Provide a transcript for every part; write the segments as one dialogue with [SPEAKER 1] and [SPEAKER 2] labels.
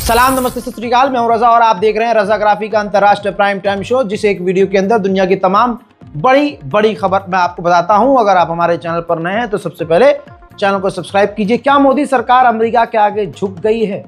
[SPEAKER 1] सलाम, नमस्ते, सत श्री अकाल। मैं हूं रजा और आप देख रहे हैं रजाग्राफी का अंतर्राष्ट्रीय प्राइम टाइम शो, जिस एक वीडियो के अंदर दुनिया की तमाम बड़ी बड़ी खबर मैं आपको बताता हूं। अगर आप हमारे चैनल पर नए हैं तो सबसे पहले चैनल को सब्सक्राइब कीजिए। क्या मोदी सरकार अमेरिका के आगे झुक गई है?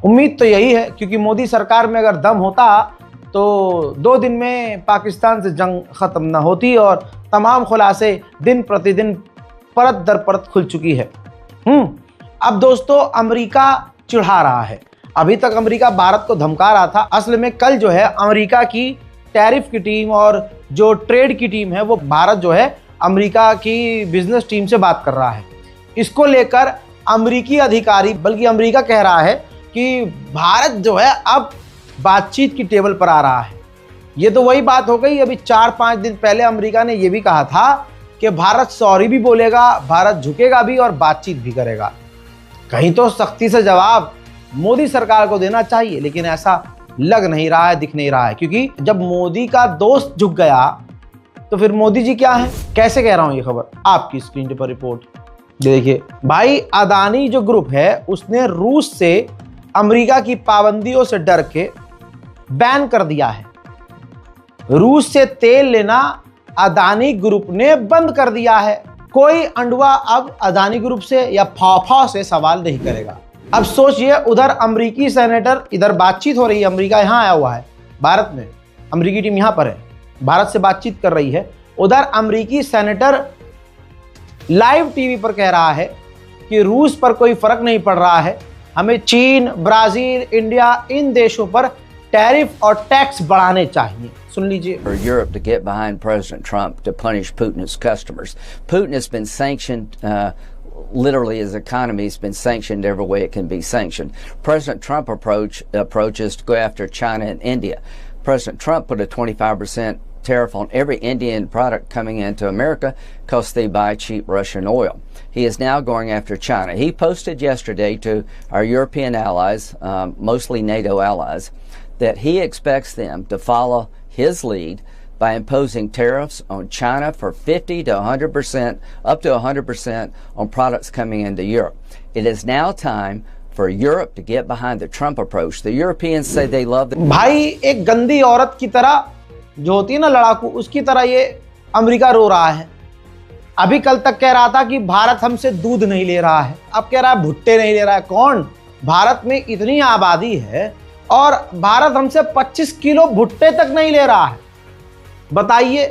[SPEAKER 1] उम्मीद तो यही है, क्योंकि मोदी सरकार में अगर दम होता तो 2 दिन में पाकिस्तान से जंग खत्म न होती और तमाम खुलासे दिन प्रतिदिन परत दर परत खुल चुकी है। अब दोस्तों, अमेरिका चिढ़ा रहा है। अभी तक अमेरिका भारत को धमका रहा था। असल में कल जो है अमेरिका की टैरिफ की टीम और जो ट्रेड की टीम है वो भारत जो है अमेरिका की बिजनेस टीम से बात कर रहा है। इसको लेकर अमेरिकी अधिकारी, बल्कि अमेरिका कह रहा है कि भारत जो है अब बातचीत की टेबल पर आ रहा है। ये तो वही बात हो गई। अभी 4-5 दिन पहले अमेरिका ने यह भी कहा था कि भारत सॉरी भी बोलेगा, भारत झुकेगा भी और बातचीत भी करेगा। कहीं तो सख्ती से जवाब मोदी सरकार को देना चाहिए, लेकिन ऐसा लग नहीं रहा है, दिख नहीं रहा है। क्योंकि जब मोदी का दोस्त झुक गया तो फिर मोदी जी क्या है? कैसे कह रहा हूं ये खबर, आपकी स्क्रीन पर रिपोर्ट देखिए। भाई, अदानी जो ग्रुप है उसने रूस से अमेरिका की पाबंदियों से डर के बैन कर दिया है। रूस से तेल लेना अदानी ग्रुप ने बंद कर दिया है। कोई अंडवा अब अदानी ग्रुप से या फाफा से सवाल नहीं करेगा। अब सोचिए, उधर अमेरिकी सेनेटर, इधर बातचीत हो रही है, अमेरिका यहाँ आया हुआ है भारत में, अमेरिकी टीम यहाँ पर है, भारत से बातचीत कर रही है। उधर अमेरिकी सेनेटर लाइव टीवी पर कह रहा है कि रूस पर कोई फर्क नहीं पड़ रहा है, हमें चीन, ब्राजील, इंडिया, इन देशों पर टैरिफ और टैक्स बढ़ाने चाहिए। सुन लीजिए।
[SPEAKER 2] For Europe to get behind President Trump to punish Putin's customers. Putin has been sanctioned, literally his economy has been sanctioned every way it can be sanctioned. President Trump approach is to go after China and India. President Trump put a 25% tariff on every Indian product coming into America because they buy cheap Russian oil. He is now going after China. He posted yesterday to our European allies, mostly NATO allies, that he expects them to follow his lead by imposing tariffs on China for 50 to 100%, up to 100% on products coming into Europe. It is now time for Europe to get behind the Trump approach. The Europeans say they love the...
[SPEAKER 1] भाई, एक गंदी औरत की तरह जो होती है ना लड़ाकू, उसकी तरह ये अमेरिका रो रहा है। अभी कल तक कह रहा था कि भारत हमसे दूध नहीं ले रहा है, अब कह रहा है भुट्टे नहीं ले रहा है। कौन? भारत में इतनी आबादी है और भारत हमसे 25 किलो भुट्टे तक नहीं ले रहा है। बताइए,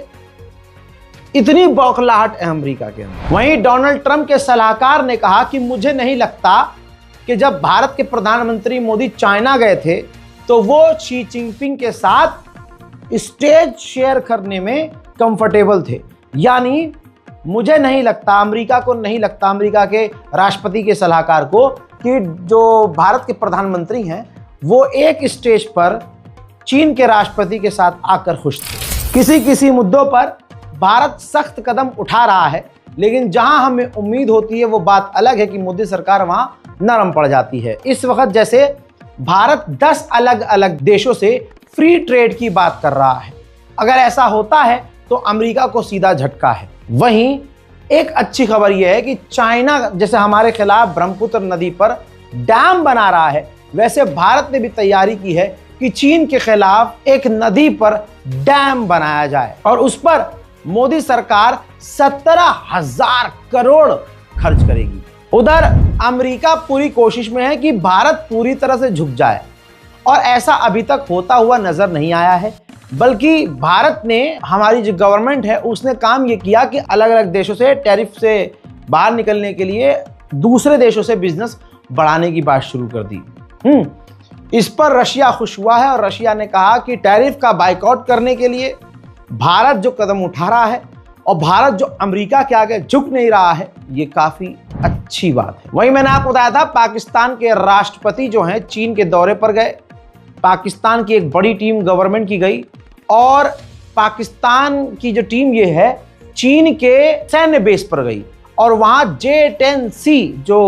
[SPEAKER 1] इतनी बौखलाहट है अमेरिका के अंदर। वहीं डोनाल्ड ट्रंप के सलाहकार ने कहा कि मुझे नहीं लगता कि जब भारत के प्रधानमंत्री मोदी चाइना गए थे तो वो शी जिनपिंग के साथ स्टेज शेयर करने में कंफर्टेबल थे। यानी मुझे नहीं लगता, अमेरिका को नहीं लगता, अमेरिका के राष्ट्रपति के सलाहकार को, कि जो भारत के प्रधानमंत्री हैं वो एक स्टेज पर चीन के राष्ट्रपति के साथ आकर खुश थे। किसी मुद्दों पर भारत सख्त कदम उठा रहा है, लेकिन जहां हमें उम्मीद होती है वो बात अलग है कि मोदी सरकार वहां नरम पड़ जाती है। इस वक्त जैसे भारत 10 अलग अलग देशों से फ्री ट्रेड की बात कर रहा है। अगर ऐसा होता है तो अमेरिका को सीधा झटका है। वहीं एक अच्छी खबर यह है कि चाइना जैसे हमारे खिलाफ ब्रह्मपुत्र नदी पर डैम बना रहा है, वैसे भारत ने भी तैयारी की है कि चीन के खिलाफ एक नदी पर डैम बनाया जाए और उस पर मोदी सरकार 17,000 करोड़ खर्च करेगी। उधर अमेरिका पूरी कोशिश में है कि भारत पूरी तरह से झुक जाए, और ऐसा अभी तक होता हुआ नजर नहीं आया है। बल्कि भारत ने, हमारी जो गवर्नमेंट है उसने काम ये किया कि अलग अलग देशों से टैरिफ से बाहर निकलने के लिए दूसरे देशों से बिजनेस बढ़ाने की बात शुरू कर दी। इस पर रशिया खुश हुआ है और रशिया ने कहा कि टैरिफ का बाइकआउट करने के लिए भारत जो कदम उठा रहा है और भारत जो अमेरिका के आगे झुक नहीं रहा है, ये काफी अच्छी बात है। वहीं मैंने आपको बताया था, पाकिस्तान के राष्ट्रपति जो हैं चीन के दौरे पर गए। पाकिस्तान की एक बड़ी टीम गवर्नमेंट की गई और पाकिस्तान की जो टीम ये है चीन के सैन्य बेस पर गई और वहां J-10C जो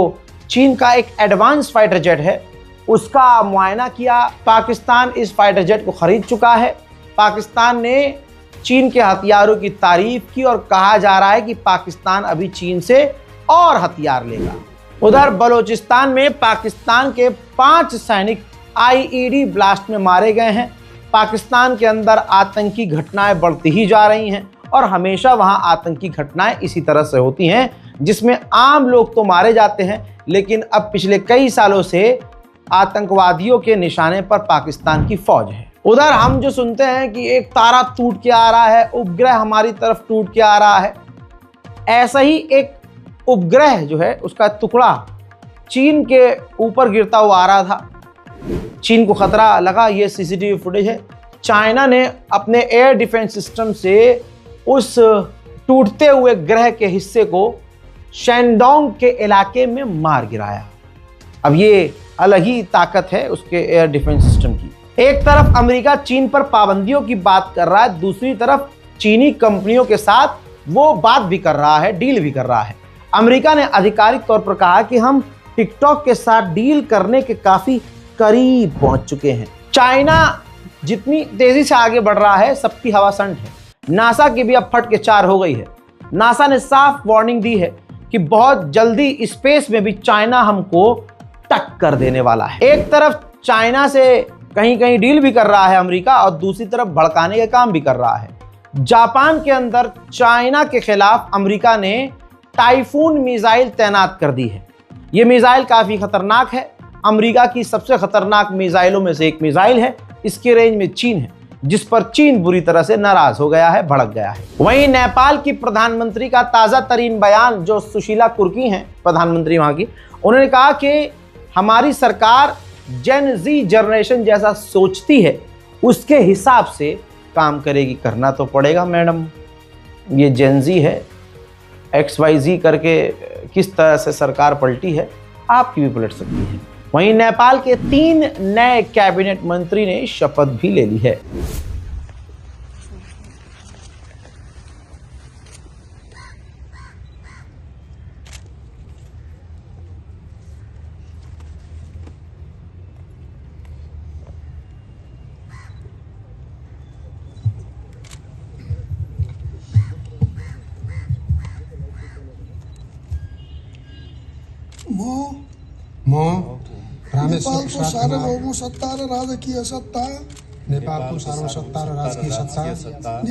[SPEAKER 1] चीन का एक एडवांस फाइटर जेट है उसका मुआयना किया। पाकिस्तान इस फाइटर जेट को खरीद चुका है। पाकिस्तान ने चीन के हथियारों की तारीफ की और कहा जा रहा है कि पाकिस्तान अभी चीन से और हथियार लेगा। उधर बलूचिस्तान में पाकिस्तान के 5 सैनिक आईईडी ब्लास्ट में मारे गए हैं। पाकिस्तान के अंदर आतंकी घटनाएं बढ़ती ही जा रही हैं और हमेशा वहां आतंकी घटनाएं इसी तरह से होती हैं जिसमें आम लोग तो मारे जाते हैं, लेकिन अब पिछले कई सालों से आतंकवादियों के निशाने पर पाकिस्तान की फौज है। उधर हम जो सुनते हैं कि एक तारा टूट के आ रहा है, उपग्रह हमारी तरफ टूट के आ रहा है, ऐसा ही एक उपग्रह जो है उसका टुकड़ा चीन के ऊपर गिरता हुआ आ रहा था। चीन को खतरा लगा, ये सीसीटीवी फुटेज है। चाइना ने अपने एयर डिफेंस सिस्टम से उस टूटते हुए ग्रह के हिस्से को शेंडोंग के इलाके में मार गिराया। अब ये अलग ही ताकत है उसके एयर डिफेंस सिस्टम की। एक तरफ अमेरिका चीन पर पाबंदियों की बात कर रहा है, दूसरी तरफ चीनी कंपनियों के साथ वो बात भी कर रहा है, डील भी कर रहा है। अमेरिका ने आधिकारिक तौर पर कहा कि हम टिकटॉक के साथ डील करने के काफी करीब पहुंच चुके हैं। चाइना जितनी तेजी से आगे बढ़ रहा है सबकी हवा संट है। नासा की भी अब फट के 4 हो गई है। नासा ने साफ वार्निंग दी है कि बहुत जल्दी स्पेस में भी चाइना हमको टक्कर देने वाला है। एक तरफ चाइना से कहीं कहीं डील भी कर रहा है अमेरिका और दूसरी तरफ भड़काने का काम भी कर रहा है। जापान के अंदर चाइना के खिलाफ अमेरिका ने टाइफून मिसाइल तैनात कर दी है। ये मिसाइल काफी खतरनाक है। अमेरिका की सबसे खतरनाक मिसाइलों में से एक मिसाइल है। इसके रेंज में चीन है, जिस पर चीन बुरी तरह से नाराज हो गया है, भड़क गया है। वहीं नेपाल की प्रधानमंत्री का ताजा तरीन बयान, जो सुशीला कुर्की हैं प्रधानमंत्री वहां की, उन्होंने कहा कि हमारी सरकार जेन जी जनरेशन जैसा सोचती है उसके हिसाब से काम करेगी। करना तो पड़ेगा मैडम, ये जेन जी है, XYZ करके किस तरह से सरकार पलटी है, आपकी भी पलट सकती है। वहीं नेपाल के 3 नए कैबिनेट मंत्री ने शपथ भी ले ली है।
[SPEAKER 3] नेपाल को सार्वभौम सत्ता र राजकीय सत्ता, नेपाल को सार्वसत्ता र राजकीय सत्ता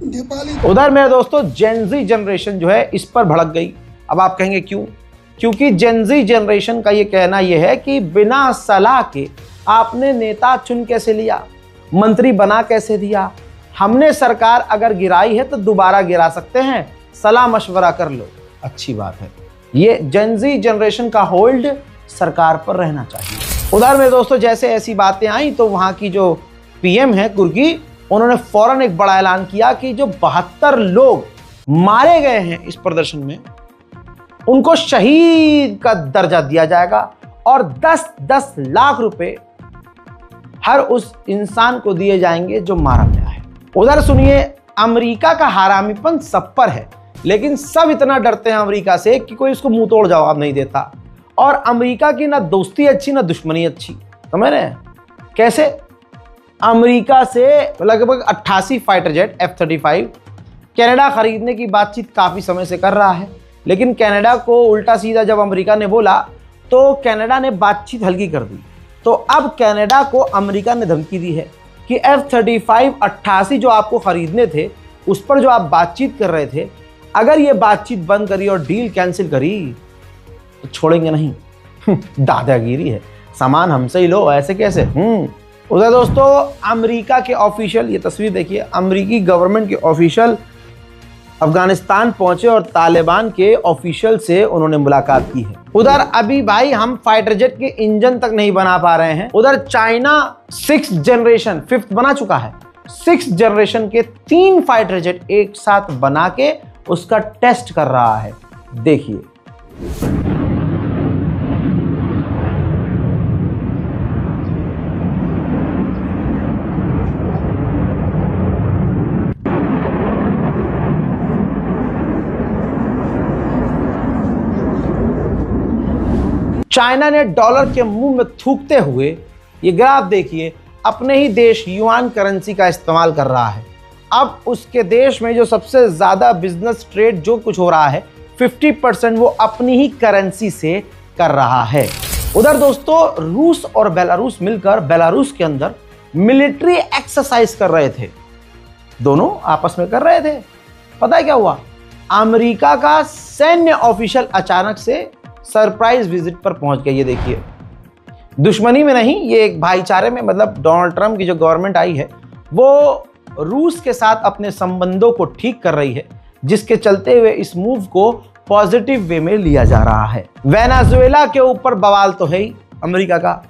[SPEAKER 3] नेपाली।
[SPEAKER 1] उधर मेरे दोस्तों जेनजी जनरेशन जो है इस पर भड़क गई। अब आप कहेंगे क्यों? क्योंकि जेनजी जनरेशन का ये कहना यह है कि बिना सलाह के आपने नेता चुन कैसे लिया, मंत्री बना कैसे दिया, हमने सरकार अगर गिराई है तो दोबारा गिरा सकते हैं, सलाह मशवरा कर लो। अच्छी बात है, ये जेनजी जनरेशन का होल्ड सरकार पर रहना चाहिए। उधर मेरे दोस्तों जैसे ऐसी बातें आई तो वहां की जो पीएम है कुर्की, उन्होंने फौरन एक बड़ा ऐलान किया कि जो 72 लोग मारे गए हैं इस प्रदर्शन में, उनको शहीद का दर्जा दिया जाएगा और 10-10 लाख रुपए हर उस इंसान को दिए जाएंगे जो मारा गया है। उधर सुनिए, अमेरिका का हरामीपन सब पर है, लेकिन सब इतना डरते हैं अमेरिका से कि कोई इसको मुंह तोड़ जवाब नहीं देता। और अमेरिका की ना दोस्ती अच्छी ना दुश्मनी अच्छी, समझ रहे हैं कैसे? अमेरिका से लगभग 88 फाइटर जेट F-35 कनाडा खरीदने की बातचीत काफ़ी समय से कर रहा है, लेकिन कनाडा को उल्टा सीधा जब अमेरिका ने बोला तो कनाडा ने बातचीत हल्की कर दी। तो अब कनाडा को अमेरिका ने धमकी दी है कि F-35 88 जो आपको खरीदने थे, उस पर जो आप बातचीत कर रहे थे, अगर ये बातचीत बंद करी और डील कैंसिल करी तो छोड़ेंगे नहीं। दादागिरी है, सामान हमसे ही लो, ऐसे कैसे? उधर दोस्तों अमेरिका के ऑफिशियल, ये तस्वीर देखिए, अमेरिकी गवर्नमेंट के ऑफिशियल अफगानिस्तान पहुंचे और तालिबान के ऑफिशियल से उन्होंने मुलाकात की है। उधर अभी भाई हम फाइटर जेट के इंजन तक नहीं बना पा रहे हैं, उधर चाइना 6th जनरेशन, 5th बना चुका है, 6th जनरेशन के 3 फाइटर जेट एक साथ बना के उसका टेस्ट कर रहा है। देखिए चाइना ने डॉलर के मुंह में थूकते हुए, ये ग्राफ देखिए, अपने ही देश युआन करेंसी का इस्तेमाल कर रहा है। अब उसके देश में जो सबसे ज़्यादा बिजनेस ट्रेड जो कुछ हो रहा है, 50% वो अपनी ही करेंसी से कर रहा है। उधर दोस्तों रूस और बेलारूस मिलकर बेलारूस के अंदर मिलिट्री एक्सरसाइज कर रहे थे, दोनों आपस में कर रहे थे। पता है क्या हुआ, अमेरिका का सैन्य ऑफिशियल अचानक से सरप्राइज विजिट पर पहुंच गया। ये देखिए, दुश्मनी में नहीं, ये एक भाईचारे में, मतलब डोनाल्ड ट्रंप की जो गवर्नमेंट आई है वो रूस के साथ अपने संबंधों को ठीक कर रही है, जिसके चलते हुए इस मूव को पॉजिटिव वे में लिया जा रहा है। वेनेजुएला के ऊपर बवाल तो है ही अमेरिका का।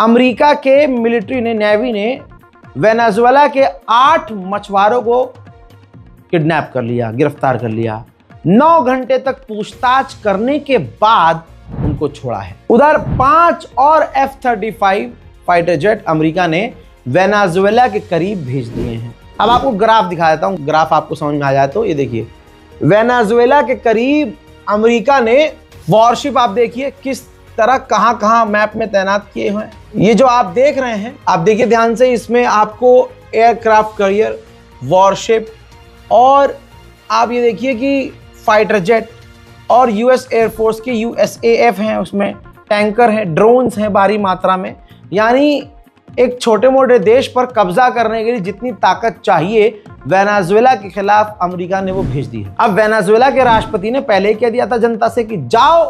[SPEAKER 1] अमेरिका के मिलिट्री ने, नेवी ने वेनेजुएला के 8 मछुआरों को किडनैप कर लिया, गिरफ्तार कर लिया। 9 घंटे तक पूछताछ करने के बाद उनको छोड़ा है। उधर 5 और F-35 फाइटर जेट अमेरिका ने वेनेजुएला के करीब भेज दिए हैं। अब आपको ग्राफ दिखा देता हूं, ग्राफ आपको समझ में आ जाए तो ये देखिए, वेनेजुएला के करीब अमेरिका ने वॉरशिप, आप देखिए किस तरह कहां कहां मैप में तैनात किए हुए हैं। ये जो आप देख रहे हैं, आप देखिए ध्यान से, इसमें आपको एयरक्राफ्ट कैरियर, वॉरशिप, और आप ये देखिए कि फाइटर जेट और यूएस एयरफोर्स के USAF हैं, उसमें टैंकर हैं, ड्रोन्स हैं भारी मात्रा में। यानी एक छोटे मोटे देश पर कब्जा करने के लिए जितनी ताकत चाहिए वेनेजुएला के खिलाफ अमेरिका ने वो भेज दी है। अब वेनेजुएला के राष्ट्रपति ने पहले कह दिया था जनता से कि जाओ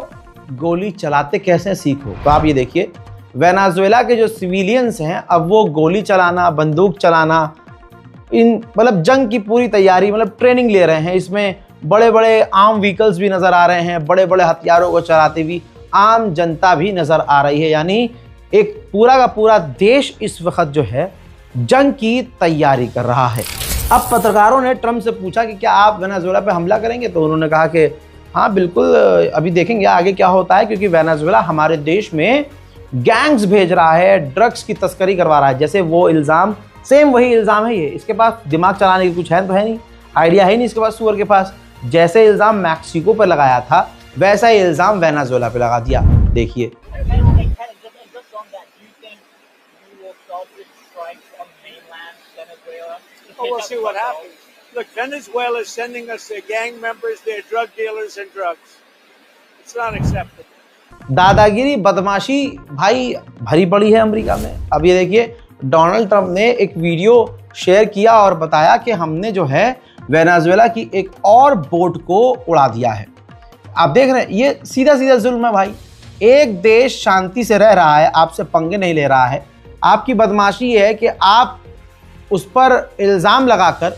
[SPEAKER 1] गोली चलाते कैसे सीखो। तो आप ये देखिए, वेनेजुएला के जो सिविलियंस हैं अब वो गोली चलाना, बंदूक चलाना, इन मतलब जंग की पूरी तैयारी, मतलब ट्रेनिंग ले रहे हैं। इसमें बड़े बड़े आर्म व्हीकल्स भी नजर आ रहे हैं, बड़े बड़े हथियारों को चलाती हुई आम जनता भी नजर आ रही है। यानी एक पूरा का पूरा देश इस वक्त जो है जंग की तैयारी कर रहा है। अब पत्रकारों ने ट्रंप से पूछा कि क्या आप वेनेजुएला पे हमला करेंगे, तो उन्होंने कहा कि हाँ बिल्कुल, अभी देखेंगे आगे क्या होता है, क्योंकि वेनेजुएला हमारे देश में गैंग्स भेज रहा है, ड्रग्स की तस्करी करवा रहा है। जैसे वो इल्ज़ाम, सेम वही इल्ज़ाम है ये। इसके पास दिमाग चलाने की कुछ है तो है नहीं, आइडिया है नहीं इसके पास सुअर के पास। जैसे इल्ज़ाम मैक्सिको पर लगाया था वैसा ही इल्ज़ाम वेनेजुएला पे लगा दिया। देखिए,
[SPEAKER 4] We'll see what happens. Look, Venezuela is sending us their gang members, their drug dealers and drugs. It's not acceptable.
[SPEAKER 1] दादागिरी, बदमाशी भाई भरी पड़ी है अमेरिका में। अब ये देखिए, डोनाल्ड ट्रंप ने एक वीडियो शेयर किया और बताया कि हमने जो है वेनेजुएला की एक और बोट को उड़ा दिया है। आप देख रहे हैं, ये सीधा सीधा जुल्म है भाई। एक देश शांति से रह रहा है, आपसे पंगे नहीं ले रहा है, आपकी बदमाशी है कि आप उस पर इल्ज़ाम लगाकर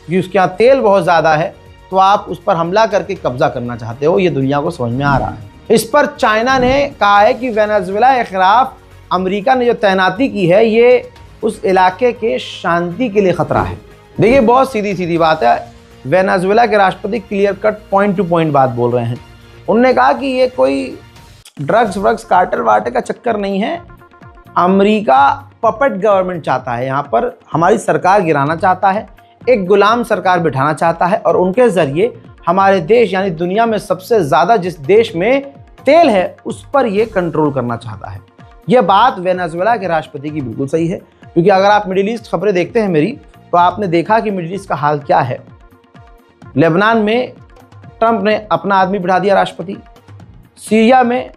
[SPEAKER 1] कि उसके यहाँ तेल बहुत ज़्यादा है तो आप उस पर हमला करके कब्जा करना चाहते हो। ये दुनिया को समझ में आ रहा है। इस पर चाइना ने कहा है कि वेनेजुएला के खिलाफ अमेरिका ने जो तैनाती की है ये उस इलाके के शांति के लिए खतरा है। देखिए, बहुत सीधी सीधी बात है। वेनेजुएला के राष्ट्रपति clear cut point two point बात बोल रहे हैं। उन्होंने कहा कि ये कोई ड्रग्स व्रग्स कार्टेल वार्टे का चक्कर नहीं है। अमेरिका पपेट गवर्नमेंट चाहता है, यहाँ पर हमारी सरकार गिराना चाहता है, एक गुलाम सरकार बिठाना चाहता है और उनके ज़रिए हमारे देश यानी दुनिया में सबसे ज़्यादा जिस देश में तेल है उस पर ये कंट्रोल करना चाहता है। यह बात वेनेजुएला के राष्ट्रपति की बिल्कुल सही है, क्योंकि अगर आप मिडिल ईस्ट खबरें देखते हैं मेरी, तो आपने देखा कि मिडिल ईस्ट का हाल क्या है। लेबनान में ट्रंप ने अपना आदमी बिठा दिया राष्ट्रपति, सीरिया में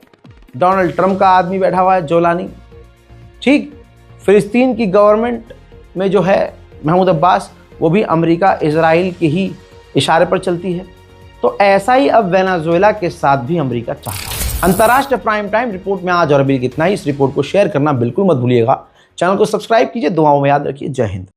[SPEAKER 1] डोनाल्ड ट्रंप का आदमी बैठा हुआ है जोलानी, ठीक। फिलिस्तीन की गवर्नमेंट में जो है महमूद अब्बास, वो भी अमेरिका इजराइल के ही इशारे पर चलती है। तो ऐसा ही अब वेनेजुएला के साथ भी अमेरिका चाहता है। अंतर्राष्ट्रीय प्राइम टाइम रिपोर्ट में आज और अभी कितना ही। इस रिपोर्ट को शेयर करना बिल्कुल मत भूलिएगा। चैनल को सब्सक्राइब कीजिए, दुआओं में याद रखिए। जय हिंद।